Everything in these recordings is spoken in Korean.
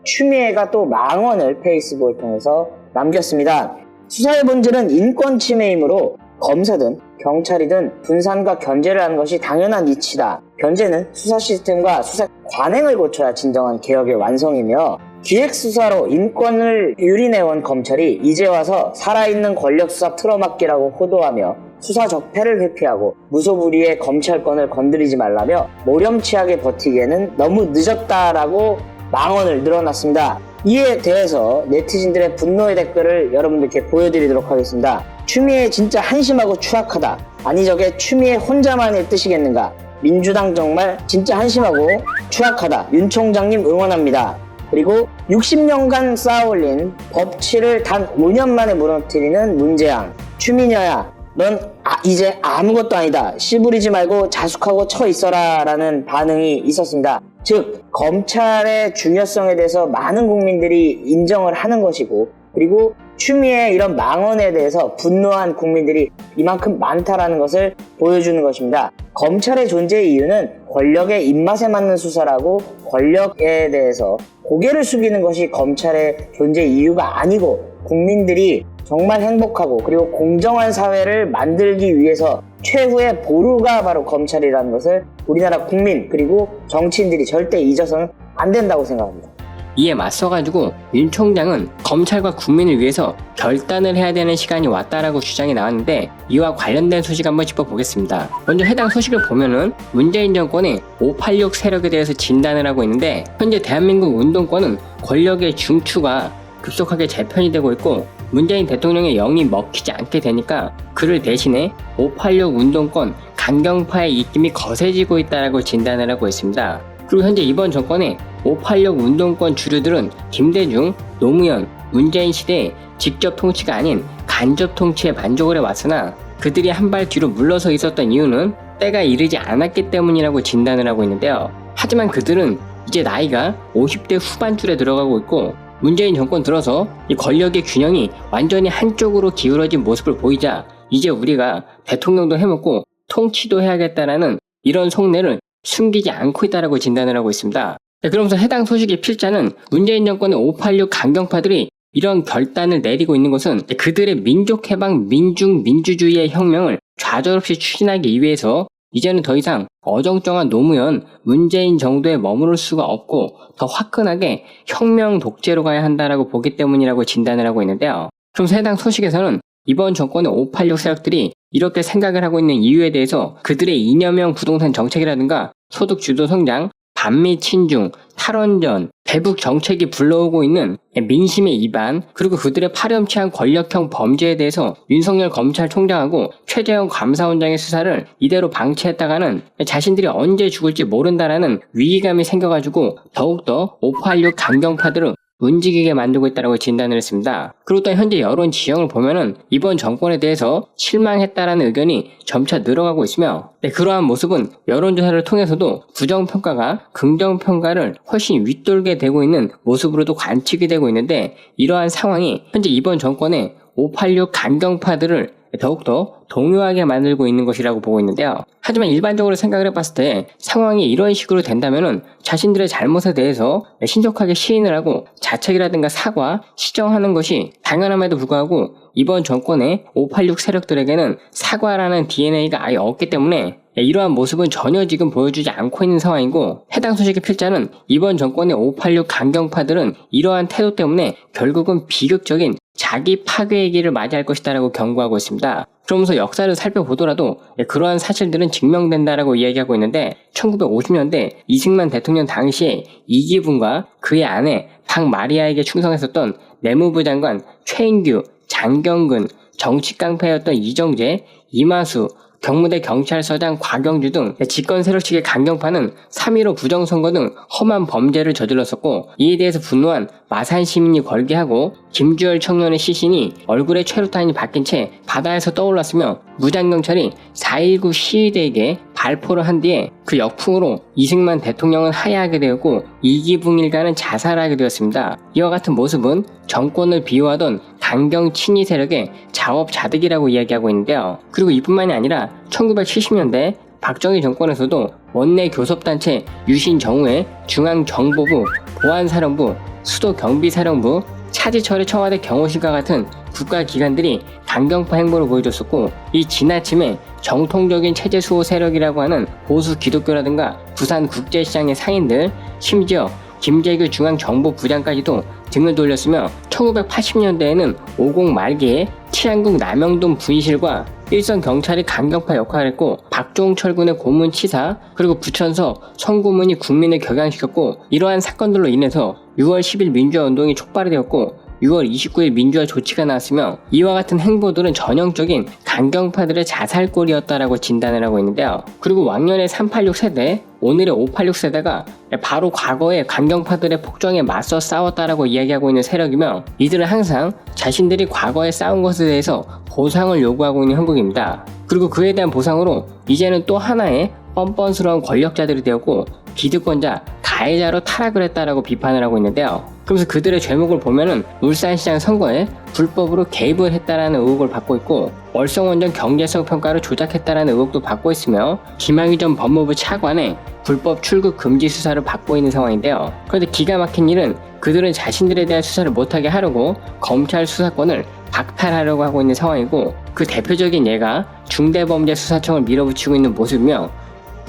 추미애가 또 망언을 페이스북을 통해서 남겼습니다. 수사의 본질은 인권 침해이므로 검사든 경찰이든 분산과 견제를 하는 것이 당연한 이치다. 견제는 수사 시스템과 수사 관행을 고쳐야 진정한 개혁의 완성이며, 기획수사로 인권을 유린해온 검찰이 이제 와서 살아있는 권력수사 틀어막기라고 호도하며 수사 적폐를 회피하고 무소불위의 검찰권을 건드리지 말라며 모렴치하게 버티기에는 너무 늦었다라고 망언을 늘어놨습니다. 이에 대해서 네티즌들의 분노의 댓글을 여러분들께 보여드리도록 하겠습니다. 추미애 진짜 한심하고 추악하다. 아니 저게 추미애 혼자만의 뜻이겠는가. 민주당 정말 진짜 한심하고 추악하다. 윤 총장님 응원합니다. 그리고 60년간 쌓아올린 법치를 단 5년 만에 무너뜨리는 문재양. 추미녀야, 넌 이제 아무것도 아니다. 씨부리지 말고 자숙하고 처 있어라 라는 반응이 있었습니다. 즉 검찰의 중요성에 대해서 많은 국민들이 인정을 하는 것이고, 그리고 추미애의 이런 망언에 대해서 분노한 국민들이 이만큼 많다라는 것을 보여주는 것입니다. 검찰의 존재의 이유는 권력의 입맛에 맞는 수사라고 권력에 대해서 고개를 숙이는 것이 검찰의 존재 이유가 아니고, 국민들이 정말 행복하고 그리고 공정한 사회를 만들기 위해서 최후의 보루가 바로 검찰이라는 것을 우리나라 국민 그리고 정치인들이 절대 잊어서는 안 된다고 생각합니다. 이에 맞서가지고 윤 총장은 검찰과 국민을 위해서 결단을 해야 되는 시간이 왔다라고 주장이 나왔는데, 이와 관련된 소식 한번 짚어보겠습니다. 먼저 해당 소식을 보면은 문재인 정권의 586 세력에 대해서 진단을 하고 있는데, 현재 대한민국 운동권은 권력의 중추가 급속하게 재편이 되고 있고, 문재인 대통령의 영이 먹히지 않게 되니까 그를 대신해 586 운동권 강경파의 입김이 거세지고 있다라고 진단을 하고 있습니다. 그리고 현재 이번 정권의 586 운동권 주류들은 김대중, 노무현, 문재인 시대에 직접 통치가 아닌 간접 통치에 만족을 해왔으나 그들이 한 발 뒤로 물러서 있었던 이유는 때가 이르지 않았기 때문이라고 진단을 하고 있는데요. 하지만 그들은 이제 나이가 50대 후반줄에 들어가고 있고, 문재인 정권 들어서 이 권력의 균형이 완전히 한쪽으로 기울어진 모습을 보이자 이제 우리가 대통령도 해먹고 통치도 해야겠다라는 이런 속내를 숨기지 않고 있다라고 진단을 하고 있습니다. 그러면서 해당 소식의 필자는 문재인 정권의 586 강경파들이 이런 결단을 내리고 있는 것은 그들의 민족해방 민중민주주의의 혁명을 좌절없이 추진하기 위해서 이제는 더 이상 어정쩡한 노무현, 문재인 정도에 머무를 수가 없고 더 화끈하게 혁명 독재로 가야 한다라고 보기 때문이라고 진단을 하고 있는데요. 그러면서 해당 소식에서는 이번 정권의 586 세력들이 이렇게 생각을 하고 있는 이유에 대해서 그들의 이념형 부동산 정책이라든가 소득 주도 성장, 반미 친중, 탈원전, 대북 정책이 불러오고 있는 민심의 이반, 그리고 그들의 파렴치한 권력형 범죄에 대해서 윤석열 검찰총장하고 최재형 감사원장의 수사를 이대로 방치했다가는 자신들이 언제 죽을지 모른다라는 위기감이 생겨가지고 더욱더 586 강경파들은 움직이게 만들고 있다고 진단을 했습니다. 그리고 또 현재 여론 지형을 보면은 이번 정권에 대해서 실망했다라는 의견이 점차 늘어가고 있으며, 그러한 모습은 여론조사를 통해서도 부정평가가 긍정평가를 훨씬 윗돌게 되고 있는 모습으로도 관측이 되고 있는데, 이러한 상황이 현재 이번 정권의 586 강경파들을 더욱더 동요하게 만들고 있는 것이라고 보고 있는데요. 하지만 일반적으로 생각을 해봤을 때 상황이 이런 식으로 된다면은 자신들의 잘못에 대해서 신속하게 시인을 하고 자책이라든가 사과, 시정하는 것이 당연함에도 불구하고 이번 정권의 586 세력들에게는 사과라는 DNA가 아예 없기 때문에 이러한 모습은 전혀 지금 보여주지 않고 있는 상황이고, 해당 소식의 필자는 이번 정권의 586 강경파들은 이러한 태도 때문에 결국은 비극적인 자기 파괴의 길을 맞이할 것이다라고 경고하고 있습니다. 그러면서 역사를 살펴보더라도 그러한 사실들은 증명된다라고 이야기하고 있는데, 1950년대 이승만 대통령 당시에 이기붕과 그의 아내 박마리아에게 충성했었던 내무부 장관 최인규, 장경근, 정치 깡패였던 이정재, 이마수, 경무대 경찰서장 곽영주 등 집권 세력 측의 강경파는 3.15 부정선거 등 험한 범죄를 저질렀었고, 이에 대해서 분노한 마산 시민이 걸개하고 김주열 청년의 시신이 얼굴에 최루탄이 박힌 채 바다에서 떠올랐으며, 무장경찰이 4.19 시위대에게 발포를 한 뒤에 그 역풍으로 이승만 대통령은 하야하게 되었고 이기붕 일가는 자살하게 되었습니다. 이와 같은 모습은 정권을 비호하던 강경 친위 세력의 자업자득이라고 이야기하고 있는데요. 그리고 이뿐만이 아니라 1970년대 박정희 정권에서도 원내 교섭단체 유신정우회, 중앙정보부, 보안사령부, 수도 경비사령부, 차지철의 청와대 경호실과 같은 국가기관들이 강경파 행보를 보여줬었고, 이 지나침에 정통적인 체제 수호 세력이라고 하는 보수 기독교라든가 부산국제시장의 상인들, 심지어 김재규 중앙정보부장까지도 등을 돌렸으며 1980년대에는 50 말기에 치안국 남영돈 분실과 일선 경찰이 강경파 역할을 했고, 박종철 군의 고문치사, 그리고 부천서 성고문이 국민을 격양시켰고, 이러한 사건들로 인해서 6월 10일 민주화 운동이 촉발이 되었고 6월 29일 민주화 조치가 나왔으며, 이와 같은 행보들은 전형적인 강경파들의 자살골이었다라고 진단을 하고 있는데요. 그리고 왕년의 386 세대, 오늘의 586 세대가 바로 과거의 강경파들의 폭정에 맞서 싸웠다라고 이야기하고 있는 세력이며, 이들은 항상 자신들이 과거에 싸운 것에 대해서 보상을 요구하고 있는 형국입니다. 그리고 그에 대한 보상으로 이제는 또 하나의 뻔뻔스러운 권력자들이 되었고 기득권자, 가해자로 타락을 했다라고 비판을 하고 있는데요. 그러면서 그들의 죄목을 보면은 울산시장 선거에 불법으로 개입을 했다라는 의혹을 받고 있고, 월성원전 경제성 평가를 조작했다라는 의혹도 받고 있으며, 김학의 전 법무부 차관의 불법 출국 금지 수사를 받고 있는 상황인데요. 그런데 기가 막힌 일은 그들은 자신들에 대한 수사를 못하게 하려고 검찰 수사권을 박탈하려고 하고 있는 상황이고, 그 대표적인 예가 중대범죄수사청을 밀어붙이고 있는 모습이며,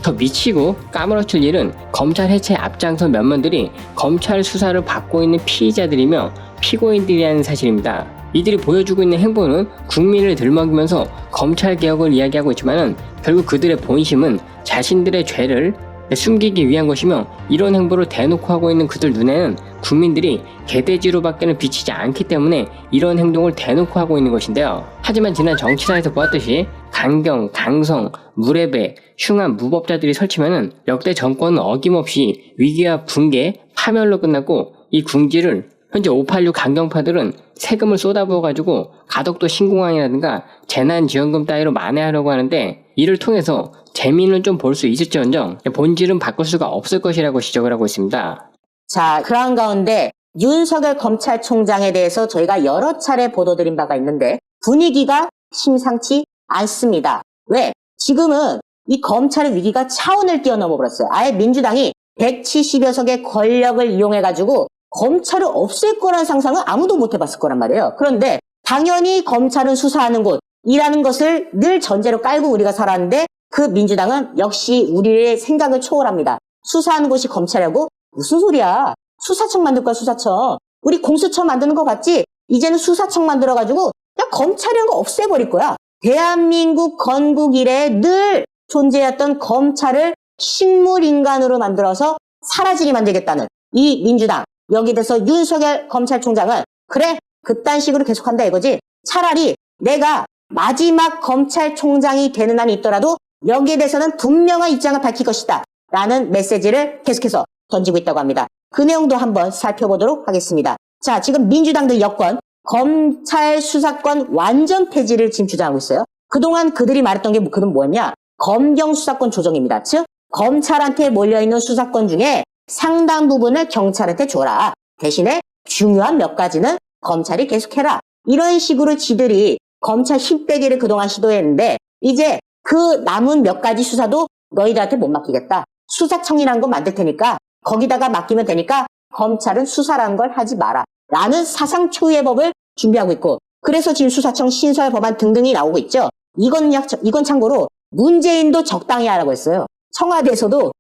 더 미치고 까무러칠 일은 검찰 해체에 앞장선 면면들이 검찰 수사를 받고 있는 피의자들이며 피고인들이라는 사실입니다. 이들이 보여주고 있는 행보는 국민을 들먹이면서 검찰 개혁을 이야기하고 있지만은 결국 그들의 본심은 자신들의 죄를 숨기기 위한 것이며, 이런 행보를 대놓고 하고 있는 그들 눈에는 국민들이 개돼지로밖에는 비치지 않기 때문에 이런 행동을 대놓고 하고 있는 것인데요. 하지만 지난 정치사에서 보았듯이 강경, 강성, 무례배, 흉한 무법자들이 설치면은 역대 정권은 어김없이 위기와 붕괴, 파멸로 끝났고, 이 궁지를 현재 586 강경파들은 세금을 쏟아부어가지고 가덕도 신공항이라든가 재난지원금 따위로 만회하려고 하는데, 이를 통해서 재미는 좀 볼 수 있을지언정 본질은 바꿀 수가 없을 것이라고 지적을 하고 있습니다. 자, 그러한 가운데 윤석열 검찰총장에 대해서 저희가 여러 차례 보도드린 바가 있는데 분위기가 심상치 않습니다. 왜? 지금은 이 검찰의 위기가 차원을 뛰어넘어 버렸어요. 아예 민주당이 170여 석의 권력을 이용해가지고 검찰을 없앨 거란 상상은 아무도 못 해봤을 거란 말이에요. 그런데 당연히 검찰은 수사하는 곳이라는 것을 늘 전제로 깔고 우리가 살았는데, 그 민주당은 역시 우리의 생각을 초월합니다. 수사하는 곳이 검찰이라고? 무슨 소리야. 수사청 만들 거야, 수사청. 우리 공수처 만드는 거 같지? 이제는 수사청 만들어가지고 그냥 검찰이라는 거 없애버릴 거야. 대한민국 건국 이래 늘 존재했던 검찰을 식물인간으로 만들어서 사라지게 만들겠다는 이 민주당, 여기 대해서 윤석열 검찰총장은 그래, 그딴 식으로 계속한다 이거지. 차라리 내가 마지막 검찰총장이 되는 한이 있더라도 여기에 대해서는 분명한 입장을 밝힐 것이다 라는 메시지를 계속해서 던지고 있다고 합니다. 그 내용도 한번 살펴보도록 하겠습니다. 자, 지금 민주당들 여권 검찰 수사권 완전 폐지를 지금 주장하고 있어요. 그동안 그들이 말했던 게 그건 뭐였냐? 검경 수사권 조정입니다. 즉 검찰한테 몰려있는 수사권 중에 상당 부분을 경찰한테 줘라. 대신에 중요한 몇 가지는 검찰이 계속해라. 이런 식으로 지들이 검찰 힘 빼기를 그동안 시도했는데, 이제 그 남은 몇 가지 수사도 너희들한테 못 맡기겠다. 수사청이라는 거 만들 테니까 거기다가 맡기면 되니까 검찰은 수사라는 걸 하지 마라 라는 사상 초유의 법을 준비하고 있고, 그래서 지금 수사청 신설 법안 등등이 나오고 있죠. 이건 참고로 문재인도 적당히 하라고 했어요. 청와대에서도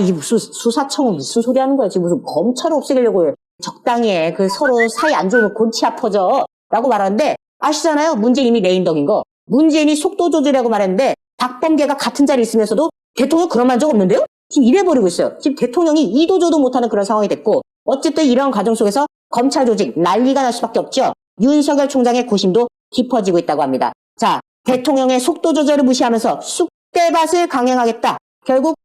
이 무슨 수사청은 무슨 소리 하는 거야. 지금 무슨 검찰을 없애려고 해. 적당히 해. 그 서로 사이 안 좋으면 골치 아파져 라고 말하는데, 아시잖아요. 문재인이 레인덕인 거. 문재인이 속도 조절이라고 말했는데 박범계가 같은 자리에 있으면서도 대통령 그런 말 적 없는데요? 지금 이래버리고 있어요. 지금 대통령이 이도저도 못하는 그런 상황이 됐고, 어쨌든 이런 과정 속에서 검찰 조직 난리가 날 수밖에 없죠. 윤석열 총장의 고심도 깊어지고 있다고 합니다. 자, 대통령의 속도 조절을 무시하면서 쑥대밭을 강행하겠다. 결국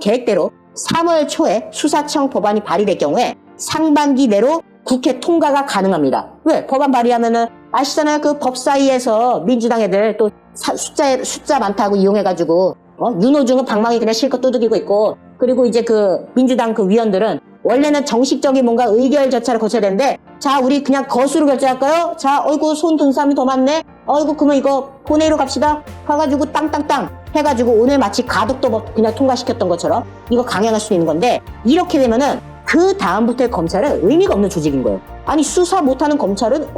계획대로 3월 초에 수사청 법안이 발의될 경우에 상반기 내로 국회 통과가 가능합니다. 왜? 법안 발의하면은 아시잖아요. 그 법사위에서 민주당 애들 또 숫자 많다고 이용해가지고 윤호중은 방망이 그냥 실컷 두들기고 있고, 그리고 이제 그 민주당 그 위원들은 원래는 정식적인 뭔가 의결 절차를 거쳐야 되는데, 자, 우리 그냥 거수로 결정할까요? 자, 어이구 손 든 사람이 더 많네. 어이구 그러면 이거 본회의로 갑시다. 가가지고 땅땅땅 해가지고 오늘 마치 가덕도법 그냥 통과시켰던 것처럼 이거 강행할 수 있는 건데, 이렇게 되면은 그 다음부터의 검찰은 의미가 없는 조직인 거예요. 아니 수사 못하는 검찰은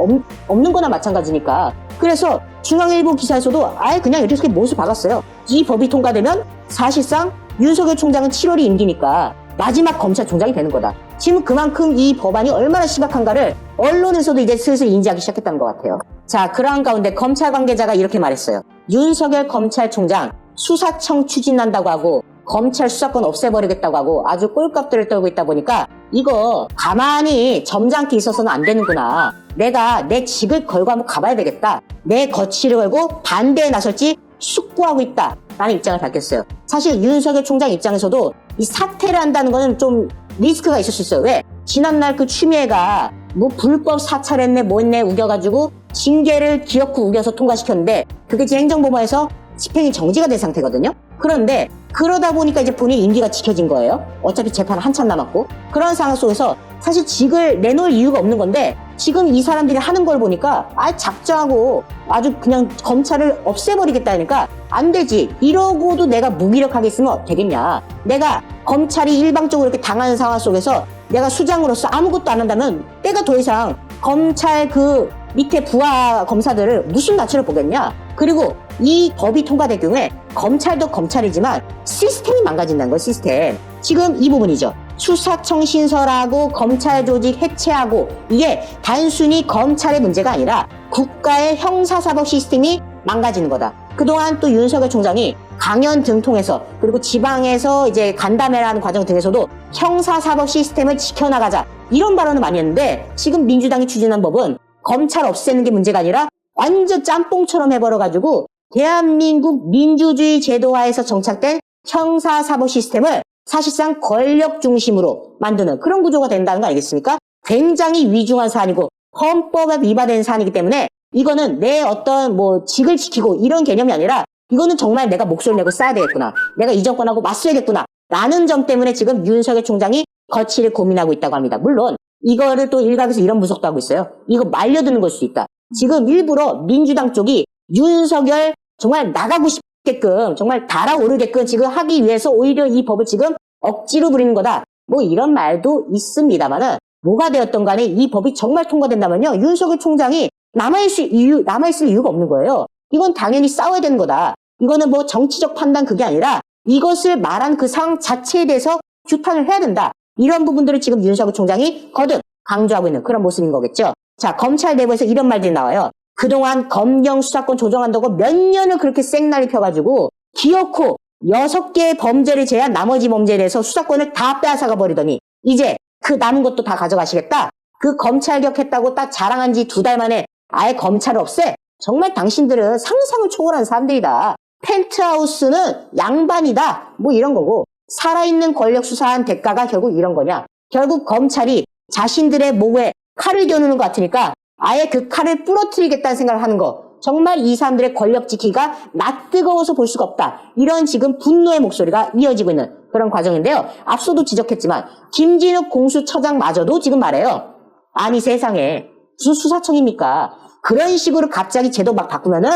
없는 거나 마찬가지니까. 그래서 중앙일보 기사에서도 아예 그냥 이렇게 못을 박았어요. 이 법이 통과되면 사실상 윤석열 총장은 7월이 임기니까 마지막 검찰총장이 되는 거다. 지금 그만큼 이 법안이 얼마나 심각한가를 언론에서도 이제 슬슬 인지하기 시작했다는 것 같아요. 자, 그러한 가운데 검찰 관계자가 이렇게 말했어요. 윤석열 검찰총장 수사청 추진한다고 하고 검찰 수사권 없애버리겠다고 하고 아주 꼴값들을 떨고 있다 보니까 이거 가만히 점잖게 있어서는 안 되는구나. 내가 내 직을 걸고 한번 가봐야 되겠다. 내 거취를 걸고 반대에 나설지 숙고하고 있다. 라는 입장을 밝혔어요. 사실 윤석열 총장 입장에서도 이 사퇴를 한다는 거는 좀 리스크가 있을 수 있어요. 왜? 지난날 그 추미애가 뭐 불법 사찰했네 뭐 했네 우겨가지고 징계를 기어코 우겨서 통과시켰는데 그게 지금 행정법원에서 집행이 정지가 된 상태거든요. 그런데 그러다 보니까 이제 본인 임기가 지켜진 거예요. 어차피 재판 한참 남았고. 그런 상황 속에서 사실 직을 내놓을 이유가 없는 건데 지금 이 사람들이 하는 걸 보니까 작정하고 아주 그냥 검찰을 없애버리겠다니까 안 되지. 이러고도 내가 무기력하게 있으면 되겠냐. 내가 검찰이 일방적으로 이렇게 당하는 상황 속에서 내가 수장으로서 아무것도 안 한다면 내가 더 이상 검찰 그 밑에 부하 검사들을 무슨 낯으로 보겠냐. 그리고 이 법이 통과될 경우에 검찰도 검찰이지만 시스템이 망가진다는 거예요. 시스템. 지금 이 부분이죠. 수사청 신설하고 검찰 조직 해체하고 이게 단순히 검찰의 문제가 아니라 국가의 형사사법 시스템이 망가지는 거다. 그동안 또 윤석열 총장이 강연 등 통해서 그리고 지방에서 이제 간담회라는 과정 등에서도 형사사법 시스템을 지켜나가자 이런 발언을 많이 했는데 지금 민주당이 추진한 법은 검찰 없애는 게 문제가 아니라 완전 짬뽕처럼 해버려가지고 대한민국 민주주의 제도화에서 정착된 형사사법 시스템을 사실상 권력 중심으로 만드는 그런 구조가 된다는 거 아니겠습니까? 굉장히 위중한 사안이고 헌법에 위반된 사안이기 때문에 이거는 내 어떤 뭐 직을 지키고 이런 개념이 아니라 이거는 정말 내가 목소리를 내고 싸야 되겠구나. 내가 이 정권하고 맞서야겠구나. 라는 점 때문에 지금 윤석열 총장이 거취를 고민하고 있다고 합니다. 물론 이거를 또 일각에서 이런 분석도 하고 있어요. 이거 말려드는 걸 수 있다. 지금 일부러 민주당 쪽이 윤석열 정말 나가고 싶게끔 정말 달아오르게끔 지금 하기 위해서 오히려 이 법을 지금 억지로 부리는 거다. 뭐 이런 말도 있습니다만은 뭐가 되었던 간에 이 법이 정말 통과된다면요. 윤석열 총장이 남아있을 이유가 없는 거예요. 이건 당연히 싸워야 되는 거다. 이거는 뭐 정치적 판단 그게 아니라 이것을 말한 그 상황 자체에 대해서 규탄을 해야 된다. 이런 부분들을 지금 윤석열 총장이 거듭 강조하고 있는 그런 모습인 거겠죠. 자, 검찰 내부에서 이런 말들이 나와요. 그동안 검경 수사권 조정한다고 몇 년을 그렇게 쌩난리 펴가지고 기어코 6개의 범죄를 제외한 나머지 범죄에 대해서 수사권을 다 빼앗아가 버리더니 이제 그 남은 것도 다 가져가시겠다? 그 검찰 개혁했다고 딱 자랑한 지 2달 만에 아예 검찰을 없애? 정말 당신들은 상상을 초월한 사람들이다. 펜트하우스는 양반이다. 뭐 이런 거고 살아있는 권력 수사한 대가가 결국 이런 거냐. 결국 검찰이 자신들의 목에 칼을 겨누는 것 같으니까 아예 그 칼을 부러뜨리겠다는 생각을 하는 거. 정말 이 사람들의 권력 지키기가 낯뜨거워서 볼 수가 없다. 이런 지금 분노의 목소리가 이어지고 있는 그런 과정인데요. 앞서도 지적했지만 김진욱 공수처장마저도 지금 말해요. 아니 세상에 무슨 수사청입니까? 그런 식으로 갑자기 제도 막 바꾸면은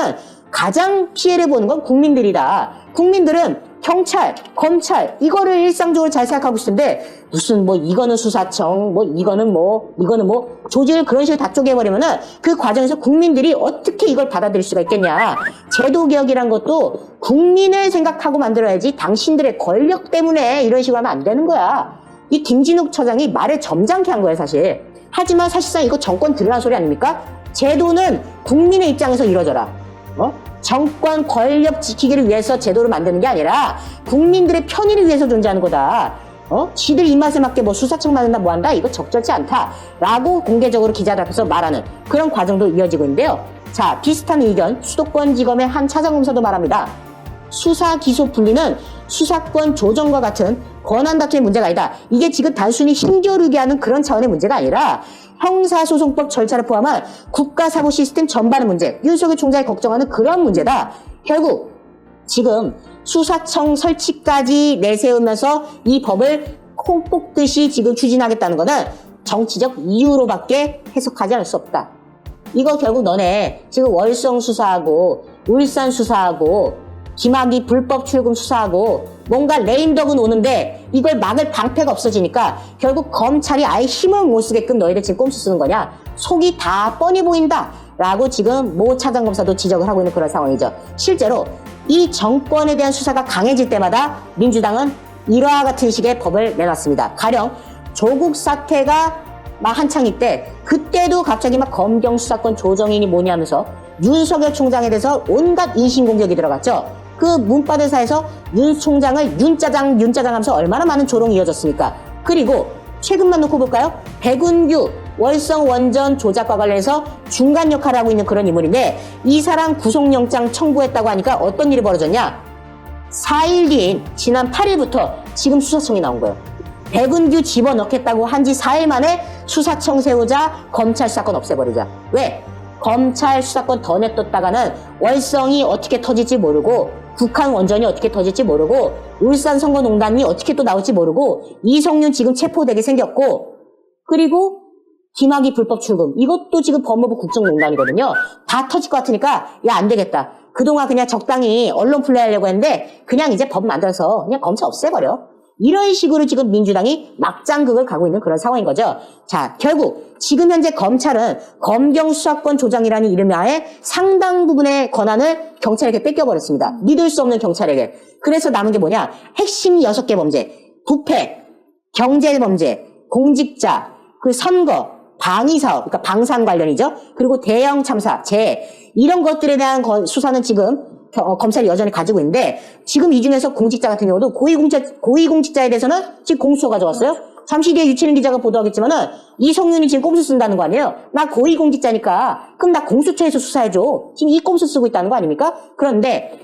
가장 피해를 보는 건 국민들이다. 국민들은 경찰, 검찰 이거를 일상적으로 잘 생각하고 있는데 무슨 뭐 이거는 수사청, 뭐 이거는 뭐 조직을 그런 식으로 다 쪼개버리면은 그 과정에서 국민들이 어떻게 이걸 받아들일 수가 있겠냐. 제도 개혁이란 것도 국민을 생각하고 만들어야지 당신들의 권력 때문에 이런 식으로 하면 안 되는 거야. 이 김진욱 처장이 말을 점잖게 한 거예요, 사실. 하지만 사실상 이거 정권 들으라는 소리 아닙니까? 제도는 국민의 입장에서 이루어져라. 정권 권력 지키기를 위해서 제도를 만드는 게 아니라 국민들의 편의를 위해서 존재하는 거다. 지들 입맛에 맞게 뭐 수사청 만든다 뭐 한다 이거 적절치 않다 라고 공개적으로 기자들 앞에서 말하는 그런 과정도 이어지고 있는데요. 자, 비슷한 의견 수도권지검의 한 차장검사도 말합니다. 수사 기소 분리는 수사권 조정과 같은 권한 다툼의 문제가 아니다. 이게 지금 단순히 힘겨루게 하는 그런 차원의 문제가 아니라 형사소송법 절차를 포함한 국가사법 시스템 전반의 문제, 윤석열 총장이 걱정하는 그런 문제다. 결국 지금 수사청 설치까지 내세우면서 이 법을 콩 뽑듯이 지금 추진하겠다는 것은 정치적 이유로밖에 해석하지 않을 수 없다. 이거 결국 너네 지금 월성 수사하고 울산 수사하고 김학의 불법 출금 수사하고 뭔가 레임덕은 오는데 이걸 막을 방패가 없어지니까 결국 검찰이 아예 힘을 못 쓰게끔 너희들 지금 꼼수 쓰는 거냐? 속이 다 뻔히 보인다 라고 지금 모 차장검사도 지적을 하고 있는 그런 상황이죠. 실제로 이 정권에 대한 수사가 강해질 때마다 민주당은 이와 같은 식의 법을 내놨습니다. 가령 조국 사태가 막 한창일 때 그때도 갑자기 막 검경 수사권 조정이니 뭐니 하면서 윤석열 총장에 대해서 온갖 인신공격이 들어갔죠. 그 문바대사에서 윤 총장을 윤짜장 하면서 얼마나 많은 조롱이 이어졌습니까? 그리고 최근만 놓고 볼까요? 백운규 월성 원전 조작과 관련해서 중간 역할을 하고 있는 그런 인물인데 이 사람 구속영장 청구했다고 하니까 어떤 일이 벌어졌냐? 4일 뒤인 지난 8일부터 지금 수사청이 나온 거예요. 백운규 집어넣겠다고 한 지 4일 만에 수사청 세우자 검찰 수사권 없애버리자. 왜? 검찰 수사권 더 내뒀다가는 월성이 어떻게 터질지 모르고 북한 원전이 어떻게 터질지 모르고 울산 선거농단이 어떻게 또 나올지 모르고 이성윤 지금 체포되게 생겼고 그리고 김학의 불법 출금 이것도 지금 법무부 국정농단이거든요. 다 터질 것 같으니까 야 안 되겠다. 그동안 그냥 적당히 언론 플레이하려고 했는데 그냥 이제 법 만들어서 그냥 검찰 없애버려. 이런 식으로 지금 민주당이 막장극을 가고 있는 그런 상황인 거죠. 자, 결국 지금 현재 검찰은 검경 수사권 조장이라는 이름 하에 상당 부분의 권한을 경찰에게 뺏겨버렸습니다. 믿을 수 없는 경찰에게. 그래서 남은 게 뭐냐? 핵심 6개 범죄. 부패, 경제범죄, 공직자, 그 선거, 방위사업, 그러니까 방산 관련이죠. 그리고 대형 참사, 재해. 이런 것들에 대한 수사는 지금 검찰이 여전히 가지고 있는데 지금 이 중에서 공직자 같은 경우도 고위공직자에 대해서는 지금 공수처가 가져왔어요. 잠시 뒤에 유치린 기자가 보도하겠지만은 이성윤이 지금 꼼수 쓴다는 거 아니에요? 나 고위공직자니까 그럼 나 공수처에서 수사해줘. 지금 이 꼼수 쓰고 있다는 거 아닙니까? 그런데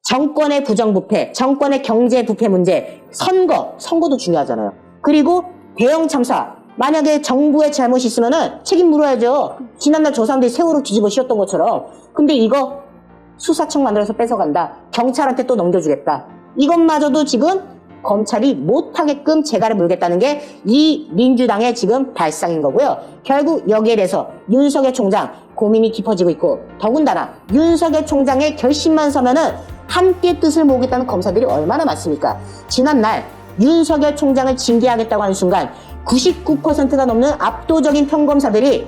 정권의 부정부패, 정권의 경제부패 문제, 선거도 중요하잖아요. 그리고 대형 참사. 만약에 정부의 잘못이 있으면은 책임 물어야죠. 지난날 저 사람들이 세월호 뒤집어 씌웠던 것처럼. 근데 이거 수사청 만들어서 뺏어간다. 경찰한테 또 넘겨주겠다. 이것마저도 지금 검찰이 못하게끔 재갈을 물겠다는 게 이 민주당의 지금 발상인 거고요. 결국 여기에 대해서 윤석열 총장 고민이 깊어지고 있고 더군다나 윤석열 총장의 결심만 서면은 함께 뜻을 모으겠다는 검사들이 얼마나 많습니까? 지난날 윤석열 총장을 징계하겠다고 하는 순간 99%가 넘는 압도적인 평검사들이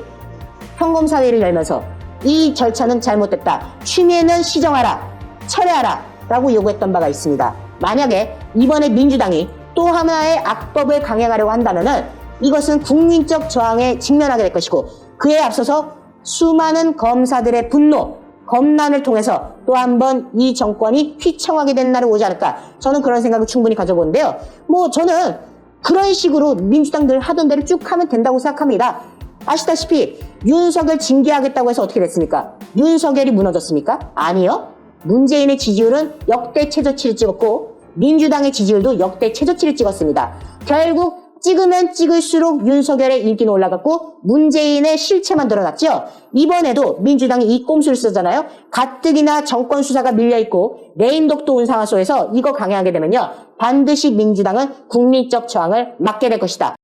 평검사회를 열면서 이 절차는 잘못됐다. 추미애는 시정하라. 철회하라. 라고 요구했던 바가 있습니다. 만약에 이번에 민주당이 또 하나의 악법을 강행하려고 한다면은 이것은 국민적 저항에 직면하게 될 것이고 그에 앞서서 수많은 검사들의 분노, 검난을 통해서 또 한 번 이 정권이 휘청하게 된 날이 오지 않을까. 저는 그런 생각을 충분히 가져보는데요. 저는 그런 식으로 민주당 늘 하던 대로 쭉 하면 된다고 생각합니다. 아시다시피 윤석열 징계하겠다고 해서 어떻게 됐습니까? 윤석열이 무너졌습니까? 아니요. 문재인의 지지율은 역대 최저치를 찍었고 민주당의 지지율도 역대 최저치를 찍었습니다. 결국 찍으면 찍을수록 윤석열의 인기는 올라갔고 문재인의 실체만 드러났죠. 이번에도 민주당이 이 꼼수를 쓰잖아요. 가뜩이나 정권 수사가 밀려있고 레임덕도 온 상황 속에서 이거 강행하게 되면요. 반드시 민주당은 국민적 저항을 막게 될 것이다.